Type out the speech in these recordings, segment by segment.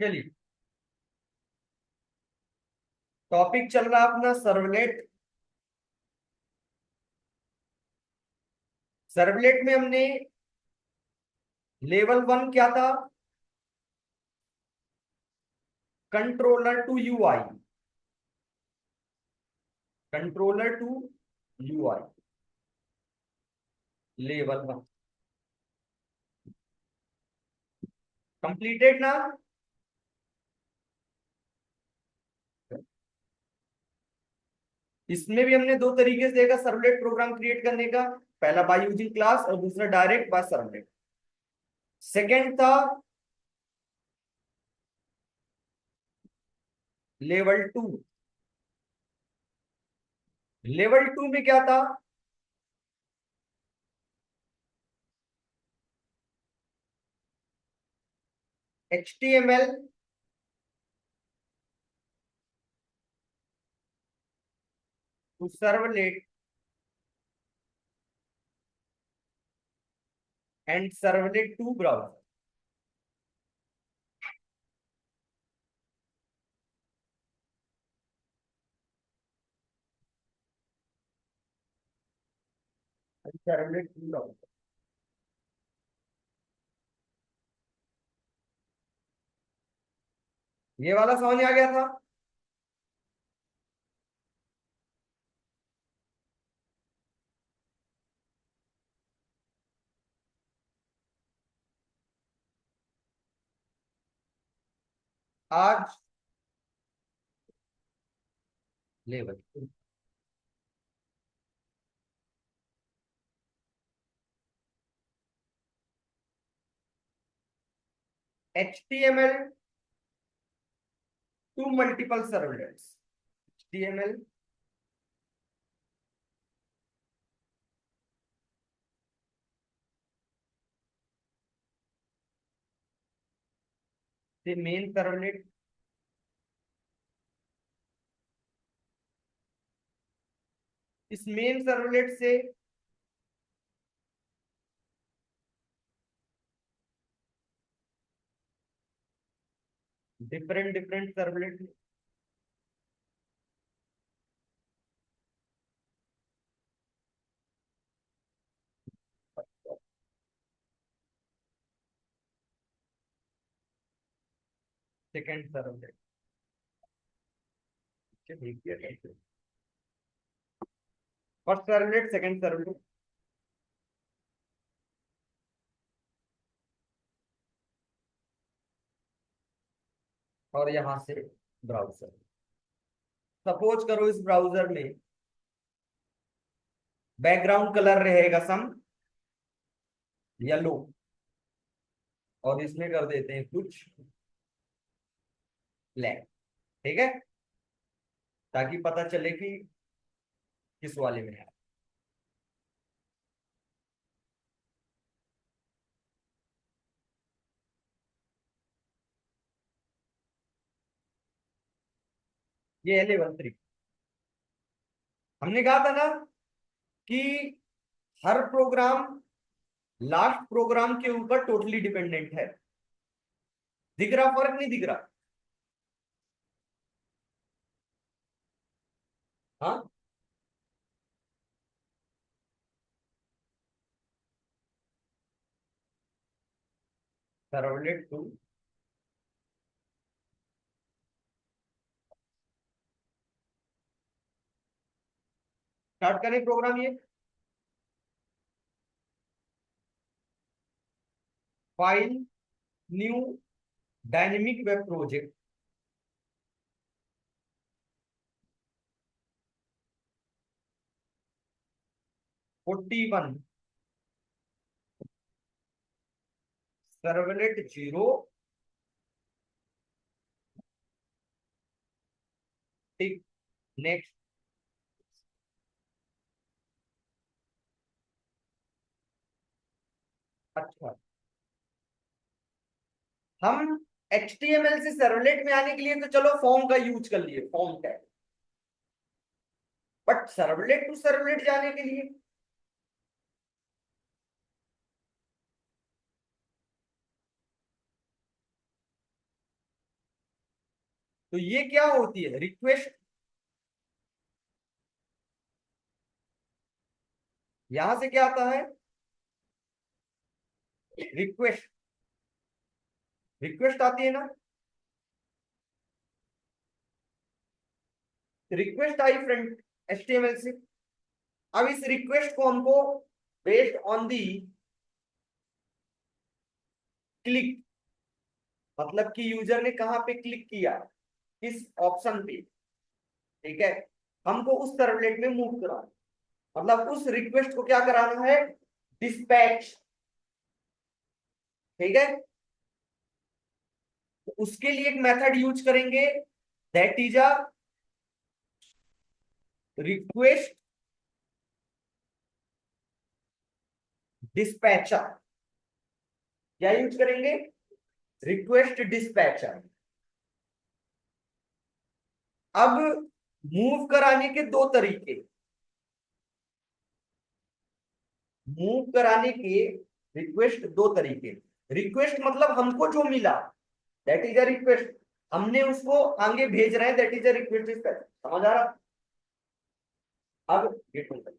चलिए, टॉपिक चल रहा है अपना सर्वलेट। सर्वलेट में हमने लेवल 1 क्या था? Controller to UI. Controller to UI level 1 completed ना? इसमें भी हमने दो तरीके से देखा सर्वलेट प्रोग्राम क्रिएट करने का। पहला बाय यूजिंग क्लास और दूसरा डायरेक्ट बाय सर्वलेट। सेकंड था लेवल 2। लेवल 2 में क्या था? HTML to servlet and servlet to browser. Servlet to browser. ये वाला समझ आ गया था? आज level HTML to multiple servlets. HTML से मेन सर्वलेट, इस मेन सर्वलेट से different different servlet. Second servlet. देखिए, फर्स्ट सर्वलेट, सेकंड सर्वलेट, और यहां से ब्राउजर। सपोज करो इस ब्राउजर में बैकग्राउंड कलर रहेगा सम येलो, और इसमें कर देते हैं कुछ ब्लैक। ठीक है, ताकि पता चले कि किस वाले में है। ये है लेवल 3। हमने कहा था ना कि हर प्रोग्राम लास्ट प्रोग्राम के ऊपर टोटली डिपेंडेंट है। दिख रहा फर्क? नहीं दिख रहा? हाँ। सर्वलेट टू स्टार्ट करें प्रोग्राम। ये file, new, dynamic web project. 41 servlet 0। टिक, नेक्स्ट। अच्छा, हम HTML से सर्वलेट में आने के लिए तो चलो फॉर्म का यूज कर लिए, form tag. But servlet to servlet जाने के लिए तो ये क्या होती है, रिक्वेस्ट। यहां से क्या आता है, रिक्वेस्ट। रिक्वेस्ट आती है ना, रिक्वेस्ट आई फ्रंट HTML से। अब इस रिक्वेस्ट को हमको बेस्ड ऑन दी क्लिक, मतलब कि यूजर ने कहां पे क्लिक किया, किस ऑप्शन पे, ठीक है, हमको उस सर्वलेट में मूव कराना, मतलब उस रिक्वेस्ट को क्या कराना है, डिस्पैच। ठीक है, तो उसके लिए एक मेथड यूज करेंगे, that is a request dispatcher. क्या यूज करेंगे, रिक्वेस्ट डिस्पैचर। अब मूव कराने के दो तरीके, मूव कराने के रिक्वेस्ट दो तरीके। रिक्वेस्ट मतलब हमको जो मिला, दैट इज अ रिक्वेस्ट, हमने उसको आगे भेज रहे हैं, that is a request dispatch. समझ आ रहा। अब गेट बंद कर।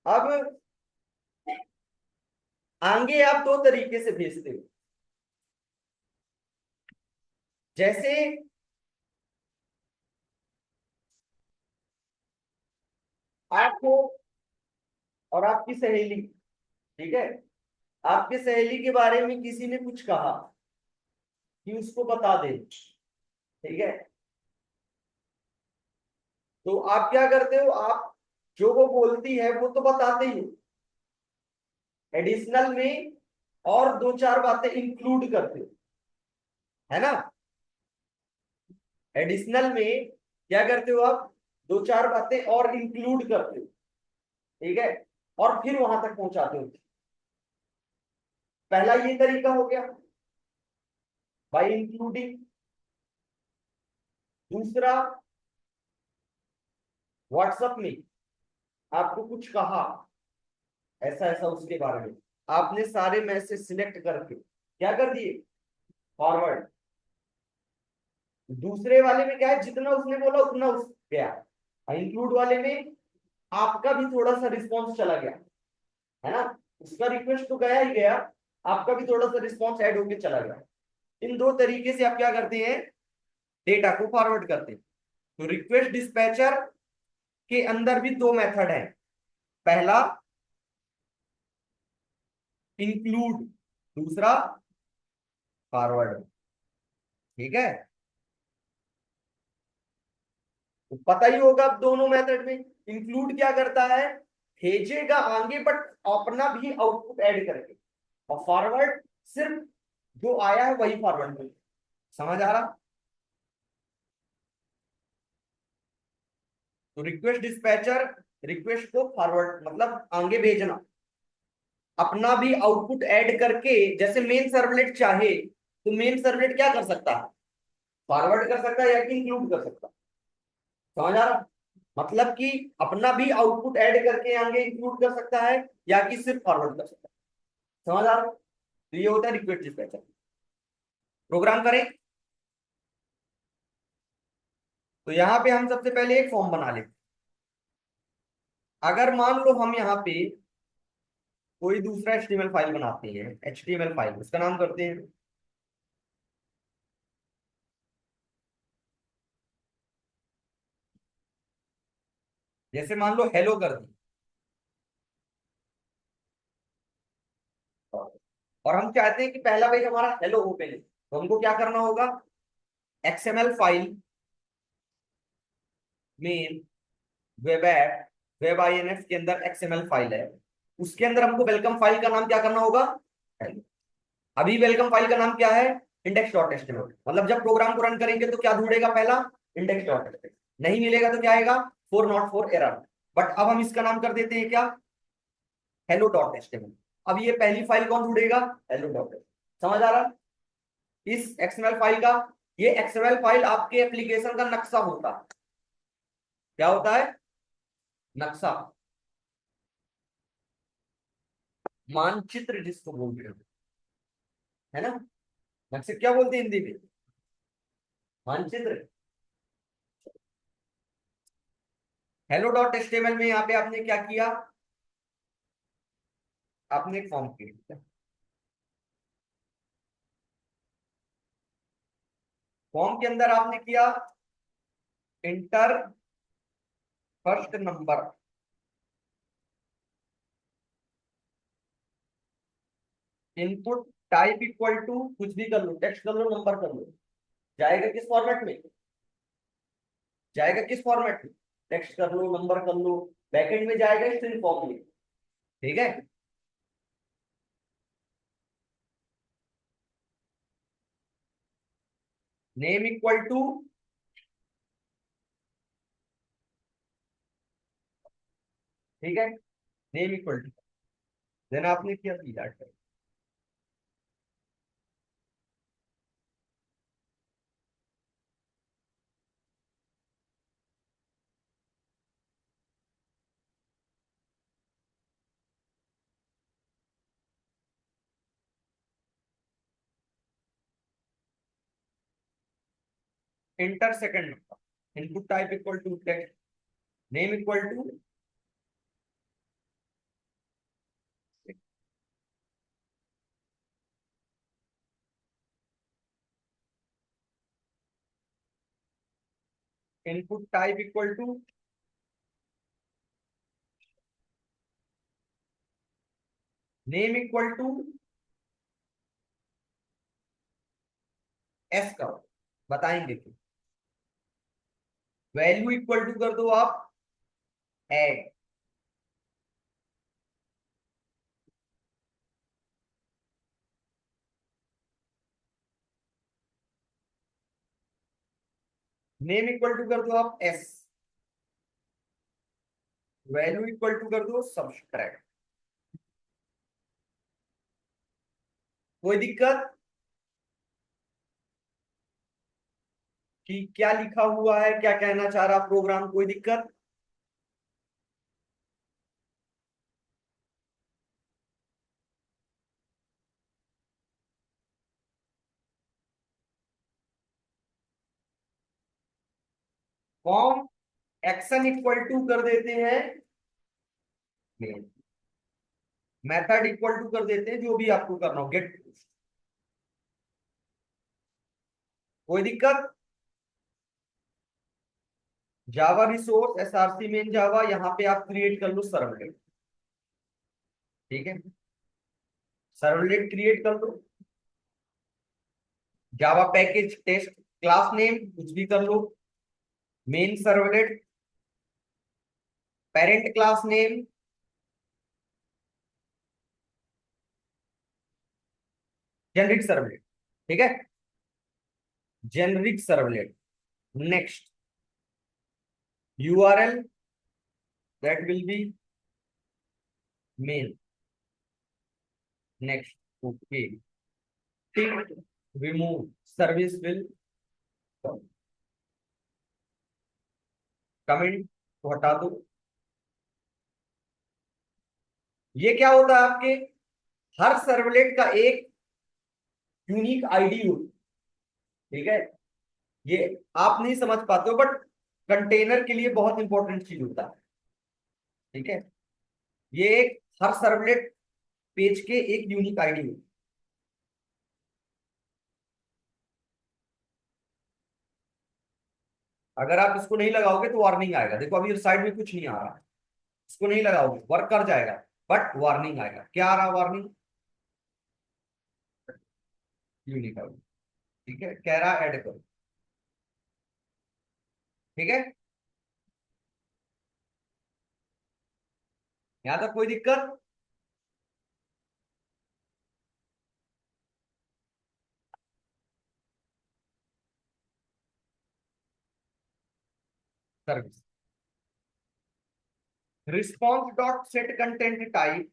अब आगे आप दो तरीके से भेजते हो, जैसे आपको और आपकी सहेली, ठीक है, आपके सहेली के बारे में किसी ने कुछ कहा कि उसको बता दे, ठीक है, तो आप क्या करते हो, आप जो वो बोलती है वो तो बताते ही हो, एडिशनल में और दो चार बातें इंक्लूड करते हो, है ना। एडिशनल में क्या करते हो आप, दो चार बातें और इंक्लूड करते हो, ठीक है, और फिर वहां तक पहुंचाते हो। पहला ये तरीका हो गया, बाय इंक्लूडिंग। दूसरा, व्हाट्सएप में आपको कुछ कहा ऐसा ऐसा उसके बारे में, आपने सारे मैसेज सिलेक्ट करके क्या कर दिए, फॉरवर्ड। दूसरे वाले में क्या है, जितना उसने बोला उतना उस गया। इंक्लूड वाले में आपका भी थोड़ा सा रिस्पॉन्स चला गया, है ना, उसका रिक्वेस्ट तो गया ही गया, आपका भी थोड़ा सा रिस्पॉन्स ऐड होके चला गया। इन दो तरीके से आप क्या करते हैं, डेटा को फॉरवर्ड करते हैं। तो रिक्वेस्ट डिस्पैचर के अंदर भी दो मेथड है, पहला इंक्लूड, दूसरा फॉरवर्ड। ठीक है, तो पता ही होगा अब दोनों मेथड में इंक्लूड क्या करता है, भेजेगा आगे बट अपना भी आउटपुट ऐड करके, और फॉरवर्ड सिर्फ जो आया है वही फॉरवर्ड में। समझ आ रहा। तो रिक्वेस्ट डिस्पैचर रिक्वेस्ट को फॉरवर्ड मतलब आगे भेजना, अपना भी आउटपुट ऐड करके, जैसे मेन सर्वलेट चाहे तो मेन सर्वलेट क्या कर सकता है, फॉरवर्ड कर सकता है या कि इंक्लूड कर सकता है। समझ आ रहा, मतलब कि अपना भी आउटपुट ऐड करके आगे इंक्लूड कर सकता है या कि सिर्फ फॉरवर्ड कर सकता है। समझ आ रहा, तो ये होता है रिक्वेस्ट डिस्पैचर। प्रोग्राम करें, तो यहां पे हम सबसे पहले एक फॉर्म बना लेते। अगर मान लो हम यहाँ पे कोई दूसरा HTML फाइल बनाते हैं, HTML फाइल उसका नाम करते हैं, जैसे मान लो हेलो कर दी, और हम चाहते हैं कि पहला पेज हमारा हेलो हो पहले, तो हमको क्या करना होगा, XML file main web app, web INF के अंदर XML फाइल है, उसके अंदर हमको वेलकम फाइल का नाम क्या करना होगा, हेलो। अभी वेलकम फाइल का नाम क्या है, index.html, मतलब जब प्रोग्राम को रन करेंगे तो क्या ढूंढेगा, पहला index.html, नहीं मिलेगा तो क्या आएगा, 404 एरर। बट अब हम इसका नाम कर देते हैं क्या, hello.html। अब ये पहली फाइल कौन ढूंढेगा, hello.html। समझ आ रहा, इस XML फाइल का, ये XML फाइल आपके एप्लीकेशन का नक्शा होता है। क्या होता है, नक्शा, मानचित्र जिसको बोलते हैं, है ना। नक्शे क्या बोलते हैं हिंदी में, मानचित्र। हेलो डॉट एचटीएमएल में यहाँ पे आपने क्या किया, आपने एक फॉर्म क्रिएट किया। फॉर्म के अंदर आपने किया enter first number, input type equal to कुछ भी कर लो, टेक्स्ट कर लो, नंबर कर लो। जाएगा किस फॉर्मेट में, जाएगा किस फॉर्मेट में, टेक्स्ट कर लो, नंबर कर लो। बैकएंड में जाएगा स्ट्रिंग फॉर्म में। ठीक है। नेम इक्वल टू, ठीक है, नेम इक्वल टू, देन आपने किया see enter second number, input type equal to text, name equal to, input type equal to, name equal to S करो, बताएंगे क्यों। वैल्यू इक्वल टू कर दो आप ऐड, नेम इक्वल टू कर दो आप एस, वैल्यू इक्वल टू कर दो सब्सट्रैक्ट। कोई दिक्कत कि क्या लिखा हुआ है, क्या कहना चाह रहा प्रोग्राम, कोई दिक्कत। फॉर्म एक्शन इक्वल टू कर देते हैं मेन, मेथड इक्वल टू कर देते हैं जो भी आपको करना हो, गेट। कोई दिक्कत। जावा रिसोर्स एसआरसी मेन जावा, यहाँ पे आप क्रिएट कर लो सर्वलेट। ठीक है, सर्वलेट क्रिएट कर लो। Java package test class name कुछ भी कर लो, main servlet, parent class name, generic servlet. ठीक है, generic servlet. Next URL, that will be main. Next, okay, tick remove service will, comment को हटा दो। ये क्या होता है आपके, हर सर्वलेट का एक यूनिक आईडी होती है। ठीक है, ये आप नहीं समझ पाते हो बट कंटेनर के लिए बहुत इंपॉर्टेंट चीज होता है। ठीक है, ये एक हर सर्वलेट पेज के एक यूनिक आईडी होती है। अगर आप इसको नहीं लगाओगे तो वार्निंग आएगा, देखो अभी साइड में कुछ नहीं आ रहा, इसको नहीं लगाओगे वर्क कर जाएगा, बट वार्निंग आएगा। क्या आ रहा वार्निंग, यूनिक आईडी। ठीक है, कह रहा ऐड करो। ठीक है, यहां तक कोई दिक्कत। Service response dot set content type,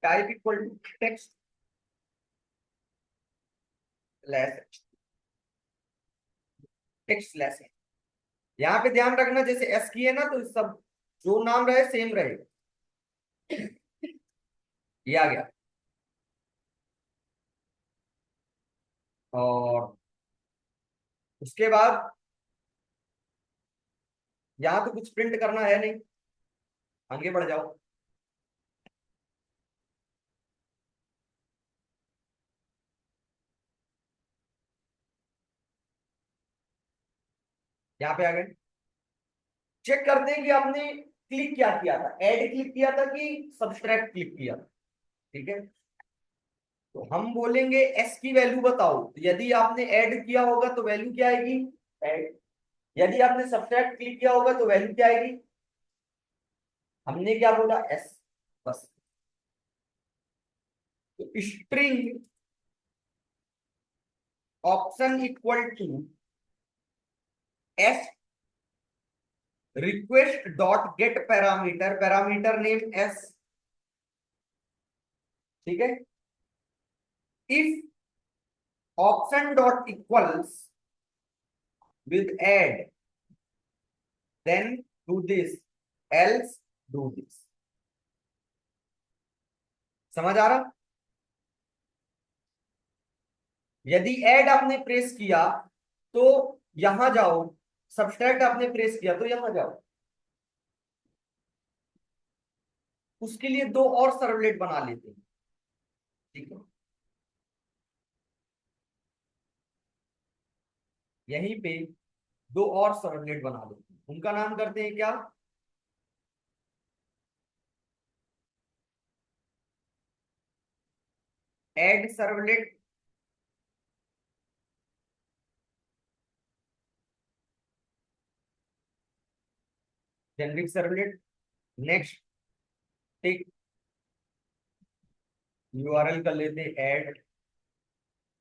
type equal to text less, text less. यहाँ पे ध्यान रखना जैसे एस की है ना, तो सब जो नाम रहे सेम रहे। ये आ गया। और उसके बाद यहाँ तो कुछ प्रिंट करना है नहीं, आगे बढ़ जाओ। यहाँ पे आ गए, चेक करते हैं कि आपने क्लिक क्या किया था, ऐड क्लिक किया था कि सब्सट्रैक्ट क्लिक किया था। ठीक है, तो हम बोलेंगे एस की वैल्यू बताओ, तो यदि आपने ऐड किया होगा तो वैल्यू क्या आएगी, ऐड। यदि आपने सब्सट्रैक्ट क्लिक किया होगा तो वैल्यू क्या आएगी, हमने क्या बोला, एस। बस। तो string option equal to S request dot get parameter, parameter name S. ठीक है, if option dot equals with add, then do this, else do this। समझ आ रहा, यदि ऐड आपने प्रेस किया तो यहां जाओ, सब्सट्रैक्ट आपने प्रेस किया तो यहां जाओ। उसके लिए दो और सर्वलेट बना लेते हैं। ठीक है, यहीं पे दो और सर्वलेट बना लेते हैं, उनका नाम करते हैं क्या, add servlet, generic servlet. Next, tick, URL कर लेते हैं add,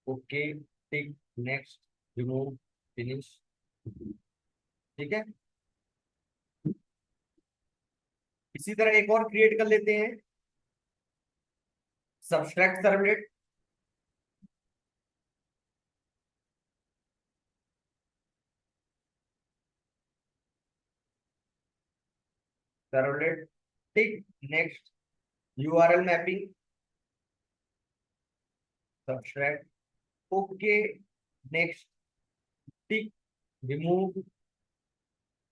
okay, tick, next, remove, finish. ठीक है, इसी तरह एक और क्रिएट कर लेते हैं, subtract servlet, servlet, tick, next, URL mapping, subtract, okay, next, tick, remove,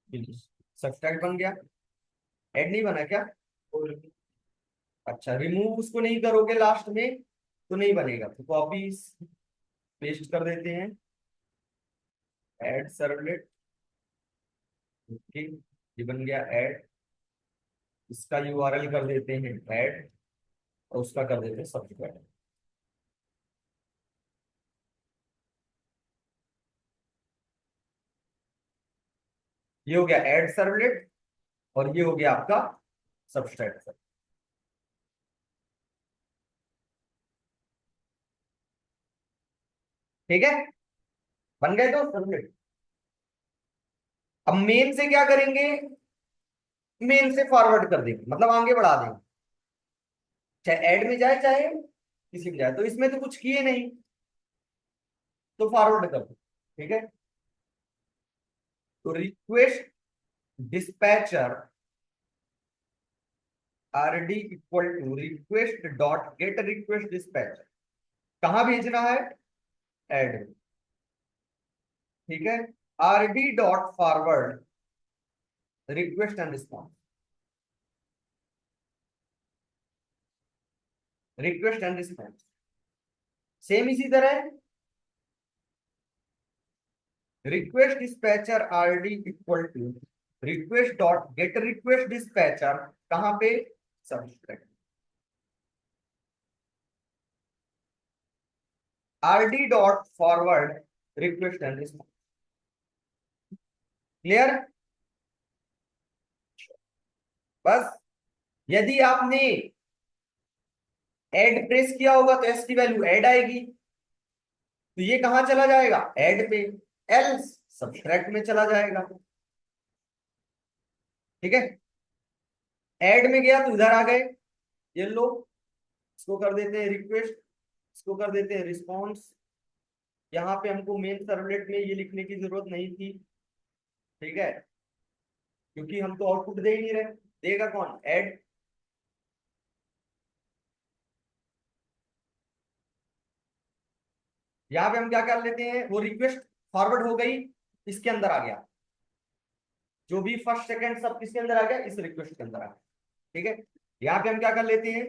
finish. Subtract बन गया, ऐड नहीं बना क्या, अच्छा रिमूव उसको नहीं करोगे लास्ट में तो नहीं बनेगा, तो कॉपी पेस्ट कर देते हैं, ऐड सर्वलेट, ओके, ये बन गया ऐड। इसका यूआरएल कर देते हैं ऐड, और उसका कर देते हैं सब्सट्रैक्ट। ये हो गया ऐड सर्वलेट, और ये हो गया आपका सब्सट्रैक्ट। ठीक है, बन गए दो सर्वलेट। अब मेन से क्या करेंगे, मेन से फॉरवर्ड कर देंगे, मतलब आगे बढ़ा देंगे, चाहे ऐड में जाए चाहे किसी में जाए, तो इसमें तो कुछ किए नहीं, तो फॉरवर्ड कर दो। ठीक है, तो request dispatcher RD equal to request dot get request dispatcher, कहां भेजना है, ऐड में। ठीक है, RD dot forward request and response, request and response same इसी तरह, request dispatcher RD equal to request dot get request dispatcher, कहां पे, subtract, RD dot forward request and response. Clear, बस। यदि आपने ऐड प्रेस किया होगा तो एस की वैल्यू ऐड आएगी, तो ये कहां चला जाएगा, ऐड पे, एल्स सब्सट्रैक्ट में चला जाएगा। ठीक है, ऐड में गया तो उधर आ गए, ये लो, इसको कर देते हैं रिक्वेस्ट, इसको कर देते हैं रिस्पॉन्स। यहाँ पे हमको मेन सर्वलेट में ये लिखने की जरूरत नहीं थी। ठीक है, क्योंकि हम तो आउटपुट दे ही नहीं रहे, देगा कौन, ऐड। यहाँ पे हम क्या कर लेते हैं, वो रिक्वेस्ट फॉरवर्ड हो गई, इसके अंदर आ गया, जो भी फर्स्ट सेकंड सब किसके अंदर आ गया, इस रिक्वेस्ट के अंदर आ गया। ठीक है, यहाँ पे हम क्या कर लेते हैं,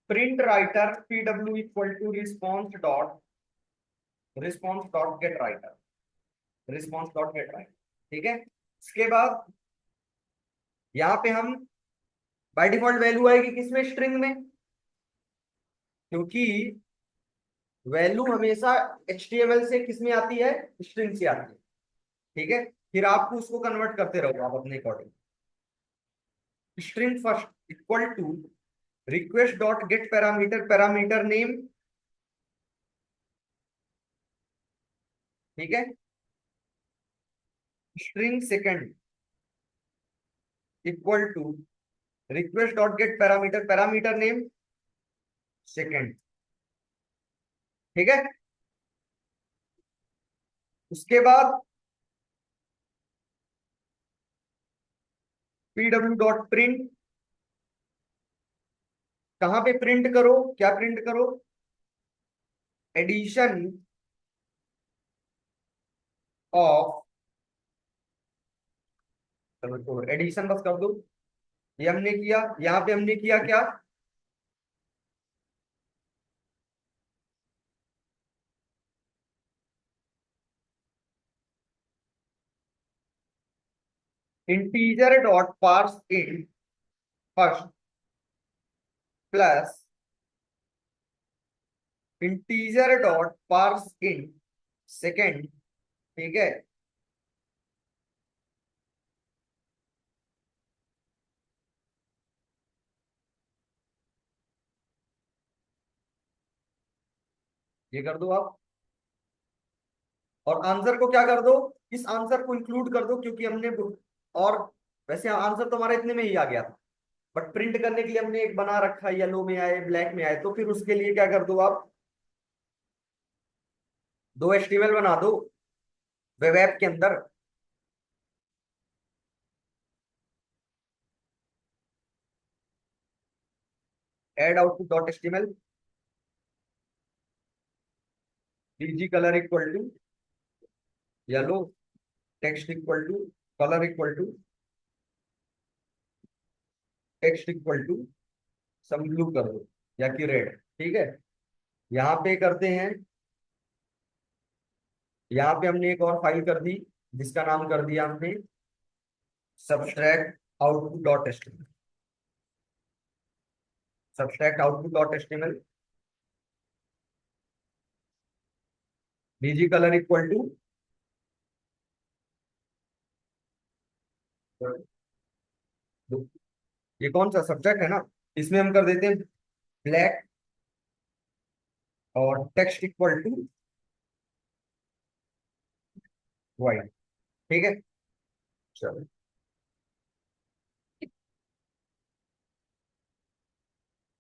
print writer pw equal to response dot get writer, response dot get writer. ठीक है, इसके बाद यहाँ पे हम बाय डिफॉल्ट वैल्यू आएगी किसमें, स्ट्रिंग में, क्योंकि वैल्यू हमेशा HTML से किसमें आती है, स्ट्रिंग से आती है। ठीक है, फिर आपको उसको कन्वर्ट करते रहो आप अपने according. String first equal to request dot get parameter, parameter name. ठीक है, string second equal to request dot get parameter, parameter name second. ठीक है, उसके बाद pw डॉट प्रिंट, कहां पे प्रिंट करो, क्या प्रिंट करो, एडिशन ऑफ, चलो छोड़ो एडिशन बस कर दो, ये हमने किया। यहाँ पे हमने किया क्या, integer dot parse int first plus integer dot parse int second. ठीक है, ये कर दो आप, और आंसर को क्या कर दो, इस आंसर को इंक्लूड कर दो, क्योंकि हमने, और वैसे आंसर तो हमारा इतने में ही आ गया था, बट प्रिंट करने के लिए हमने एक बना रखा है, येलो में आए ब्लैक में आए, तो फिर उसके लिए क्या कर दो आप, दो HTML बना दो वेब ऐप के अंदर। Add output dot HTML, BG color equal to yellow, text equal to color equal to text equal to some blue कर दो या कि रेड। ठीक है, यहाँ पे करते हैं, यहाँ पे हमने एक और फाइल कर दी जिसका नाम कर दिया हमने subtract output dot HTML, subtract output dot HTML, BG color equal to, ये कौन सा सब्जेक्ट है ना, इसमें हम कर देते हैं ब्लैक, और टेक्स्ट इक्वल टू व्हाइट। ठीक है, चलो,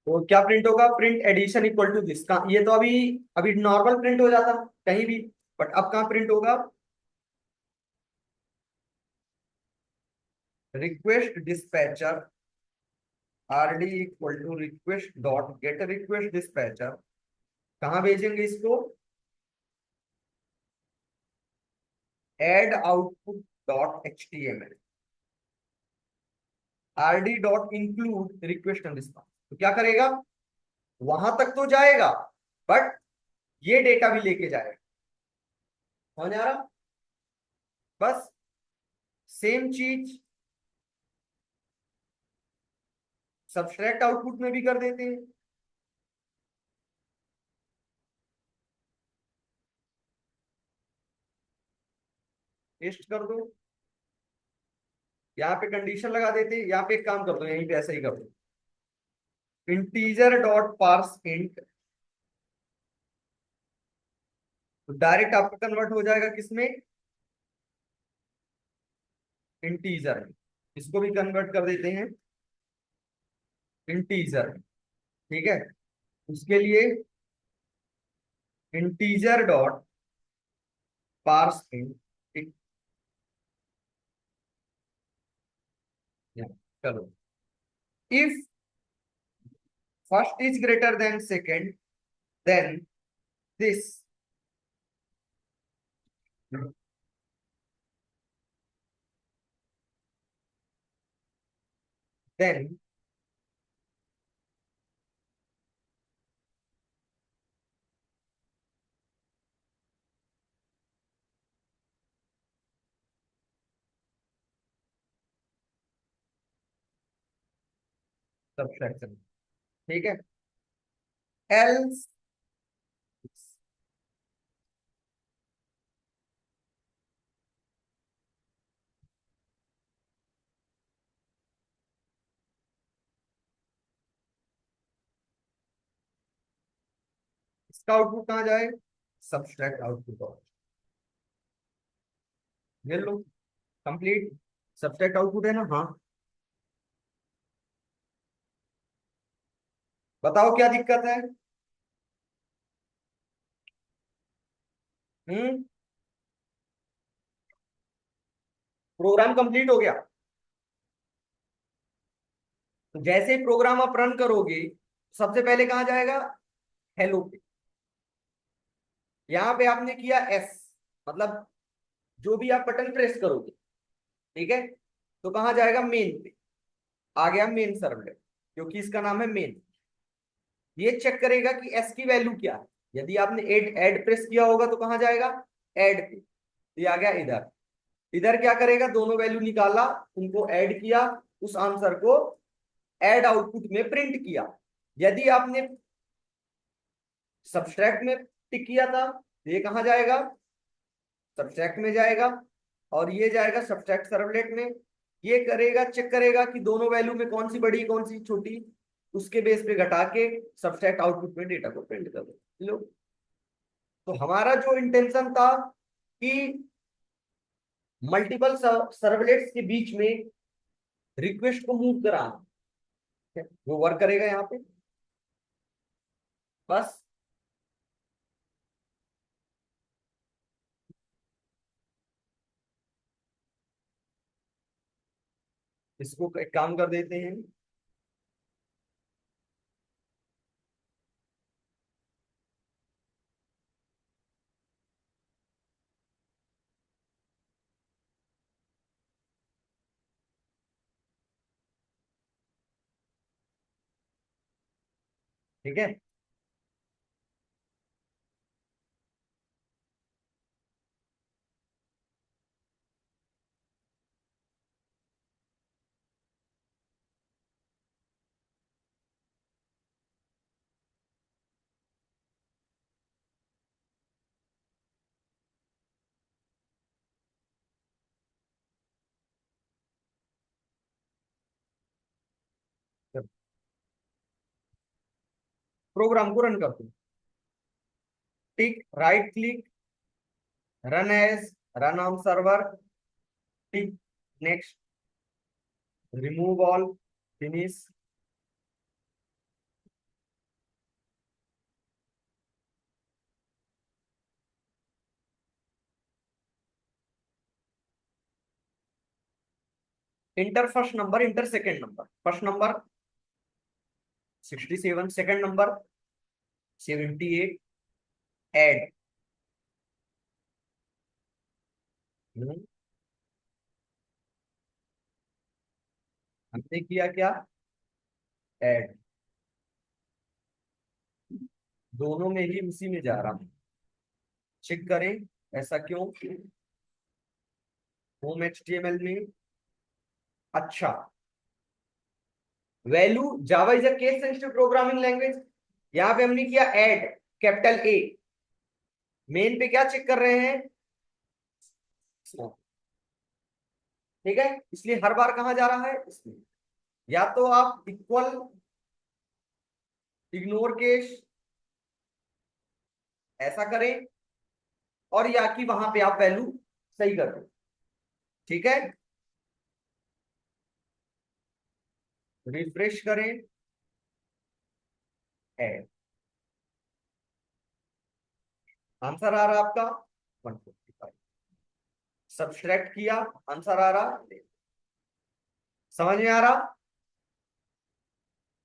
तो क्या प्रिंट होगा, print addition equal to this का, ये तो अभी अभी नॉर्मल प्रिंट हो जाता कहीं भी, बट अब कहाँ प्रिंट होगा, request dispatcher RD equal to request dot get request dispatcher, कहाँ भेजेंगे इसको, add output dot HTML, RD dot include request and response. तो क्या करेगा, वहां तक तो जाएगा, बट ये डेटा भी लेके जाएगा, समझ आ रहा, बस सेम चीज सब्सट्रैक्ट आउटपुट में भी कर देते हैं। टेस्ट कर दो, यहाँ पे कंडीशन लगा देते हैं, यहाँ पे एक काम कर दो, यहीं पे ऐसा ही कर दो, इंटीजर डॉट पार्स इंट, तो डायरेक्ट आपका कन्वर्ट हो जाएगा किसमें, इंटीजर में, इसको भी कन्वर्ट कर देते हैं इंटीजर में। ठीक है, उसके लिए इंटीजर डॉट पार्स इंट, चलो if first is greater than second, then this then subtraction। ठीक है, else इसका आउटपुट कहां जाए, सब्सट्रैक्ट आउटपुट और ये लो कंप्लीट सब्सट्रैक्ट आउटपुट है ना। हाँ, बताओ क्या दिक्कत है। हम्म, प्रोग्राम कंप्लीट हो गया। तो जैसे ही प्रोग्राम आप रन करोगे, सबसे पहले कहां जाएगा, हेलो पे। यहां पे आपने किया एस, मतलब जो भी आप बटन प्रेस करोगे, ठीक है, तो कहां जाएगा, मेन पे। आ गया मेन सर्वलेट, क्योंकि इसका नाम है मेन। ये चेक करेगा कि एस की वैल्यू क्या है। यदि आपने एड एड प्रेस किया होगा तो कहां जाएगा, एड पे। ये आ गया इधर। इधर क्या करेगा, दोनों वैल्यू निकाला, उनको ऐड किया, उस आंसर को ऐड आउटपुट में प्रिंट किया। यदि आपने सब्सट्रैक्ट में टिक किया था तो ये कहां जाएगा, सब्सट्रैक्ट में जाएगा, और ये जाएगा सब्सट्रैक्ट सर्वलेट में। ये करेगा, चेक करेगा कि दोनों वैल्यू में कौन सी बड़ी कौन सी छोटी, उसके बेस पे घटा के सब्सट्रैक्ट आउटपुट में डेटा को प्रिंट कर दो। लो, तो हमारा जो इंटेंशन था कि मल्टीपल सर्वलेट्स के बीच में रिक्वेस्ट को मूव कराना, वो वर्क करेगा यहाँ पे बस। इसको एक काम कर देते हैं, ठीक है। प्रोग्राम को रन करते हैं, tick, right click, run as, run on server, tick, next, remove all, finish. Enter first number, enter second number. First number 67, second number 78, add. हमने किया क्या, ऐड, दोनों में ही उसी में जा रहा हूं। चेक करें ऐसा क्यों, होम एचटीएमएल में। अच्छा, value, Java is a case sensitive programming language. यहां पे हमने किया ऐड, कैपिटल ए। मेन पे क्या चेक कर रहे हैं, ठीक है, इसलिए हर बार कहां जा रहा है, इसमें। या तो आप इक्वल, इग्नोर केस, ऐसा करें, और या कि वहां पे आप वैल्यू सही कर दो, ठीक है। रिफ्रेश करें, ऐड, आंसर आ रहा आपका 145। सब्सट्रैक्ट किया, आंसर आ रहा, समझ में आ रहा।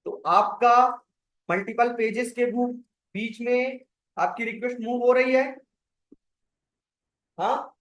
तो आपका मल्टीपल पेजेस के बीच में आपकी रिक्वेस्ट मूव हो रही है। हाँ,